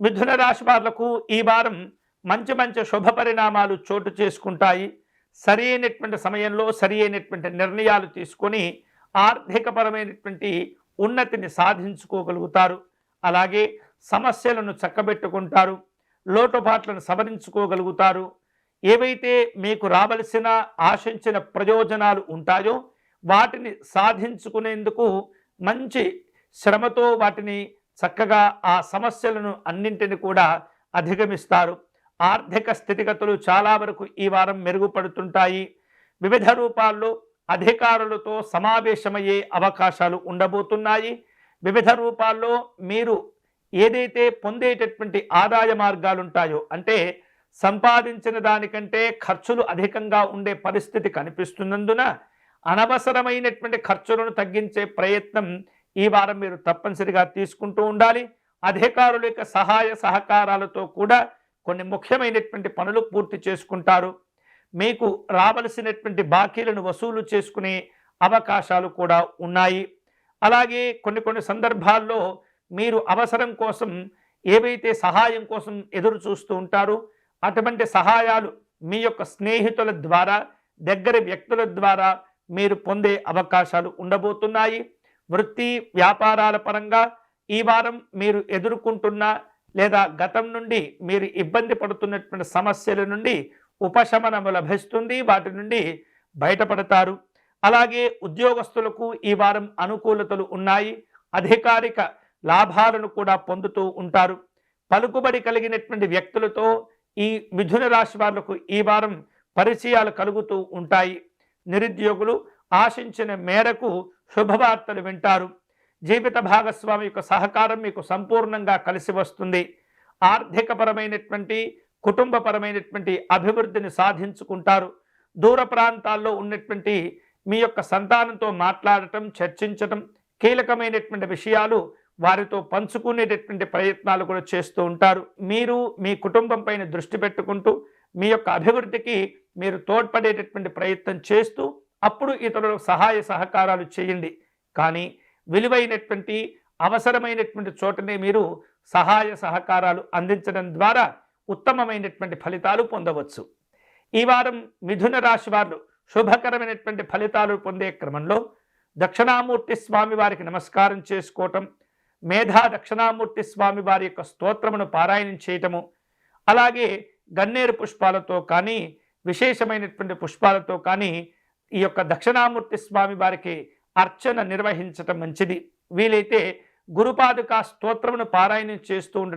మిథున రాశి వాళ్లకు ఈ వారం మంచి మంచి శుభ పరిణామాలు చోటు చేసుకుంటాయి. సరి అయినటువంటి సమయంలో సరి అయినటువంటి నిర్ణయాలు తీసుకొని ఆర్థికపరమైనటువంటి ఉన్నతిని సాధించుకోగలుగుతారు. అలాగే సమస్యలను చక్కబెట్టుకుంటారు, లోటుపాట్లను సవరించుకోగలుగుతారు. ఏవైతే మీకు రావలసిన ఆశించిన ప్రయోజనాలు ఉంటాయో వాటిని సాధించుకునేందుకు మంచి శ్రమతో వాటిని చక్కగా ఆ సమస్యలను అన్నింటిని కూడా అధిగమిస్తారు. ఆర్థిక స్థితిగతులు చాలా వరకు ఈ వారం మెరుగుపడుతుంటాయి. వివిధ రూపాల్లో అధికారులతో సమావేశమయ్యే అవకాశాలు ఉండబోతున్నాయి. వివిధ రూపాల్లో మీరు ఏదైతే పొందేటటువంటి ఆదాయ మార్గాలు ఉంటాయో, అంటే సంపాదించిన దానికంటే ఖర్చులు అధికంగా ఉండే పరిస్థితి కనిపిస్తున్నందున అనవసరమైనటువంటి ఖర్చులను తగ్గించే ప్రయత్నం ఈ వారం మీరు తప్పనిసరిగా తీసుకుంటూ ఉండాలి. అధికారుల యొక్క సహాయ సహకారాలతో కూడా కొన్ని ముఖ్యమైనటువంటి పనులు పూర్తి చేసుకుంటారు. మీకు రావలసినటువంటి బాకీలను వసూలు చేసుకునే అవకాశాలు కూడా ఉన్నాయి. అలాగే కొన్ని సందర్భాల్లో మీరు అవసరం కోసం ఏవైతే సహాయం కోసం ఎదురు చూస్తూ ఉంటారో అటువంటి సహాయాలు మీ యొక్క స్నేహితుల ద్వారా, దగ్గర వ్యక్తుల ద్వారా మీరు పొందే అవకాశాలు ఉండబోతున్నాయి. వృత్తి వ్యాపారాల పరంగా ఈ వారం మీరు ఎదుర్కొంటున్న లేదా గతం నుండి మీరు ఇబ్బంది పడుతున్నటువంటి సమస్యల నుండి ఉపశమనం లభిస్తుంది, వాటి నుండి బయటపడతారు. అలాగే ఉద్యోగస్తులకు ఈ వారం అనుకూలతలు ఉన్నాయి. అధికారిక లాభాలను కూడా పొందుతూ ఉంటారు. పలుకుబడి కలిగినటువంటి వ్యక్తులతో ఈ మిథున రాశి వాళ్లకు ఈ వారం పరిచయాలు కలుగుతూ ఉంటాయి. నిరుద్యోగులు ఆశించిన మేరకు శుభవార్తలు వింటారు. జీవిత భాగస్వామి యొక్క సహకారం మీకు సంపూర్ణంగా కలిసి వస్తుంది. ఆర్థికపరమైనటువంటి కుటుంబపరమైనటువంటి అభివృద్ధిని సాధించుకుంటారు. దూర ప్రాంతాల్లో ఉన్నటువంటి మీ యొక్క సంతానంతో మాట్లాడటం, చర్చించటం, కీలకమైనటువంటి విషయాలు వారితో పంచుకునేటటువంటి ప్రయత్నాలు కూడా చేస్తూ ఉంటారు. మీరు మీ కుటుంబం పైన దృష్టి పెట్టుకుంటూ మీ యొక్క అభివృద్ధికి మీరు తోడ్పడేటటువంటి ప్రయత్నం చేస్తూ అప్పుడు ఇతరులకు సహాయ సహకారాలు చేయండి. కానీ విలువైనటువంటి అవసరమైనటువంటి చోటనే మీరు సహాయ సహకారాలు అందించడం ద్వారా ఉత్తమమైనటువంటి ఫలితాలు పొందవచ్చు. ఈ వారం మిథున రాశి వారు శుభకరమైనటువంటి ఫలితాలు పొందే క్రమంలో దక్షిణామూర్తి స్వామి వారికి నమస్కారం చేసుకోవటం, మేధా దక్షిణామూర్తి స్వామి వారి యొక్క స్తోత్రమును పారాయణం చేయటము, అలాగే గన్నేరు పుష్పాలతో కానీ విశేషమైనటువంటి పుష్పాలతో కానీ ఈ యొక్క దక్షిణామూర్తి స్వామి వారికి అర్చన నిర్వహించటం మంచిది. వీలైతే గురుపాదుకా స్తోత్రమును పారాయణం చేస్తూ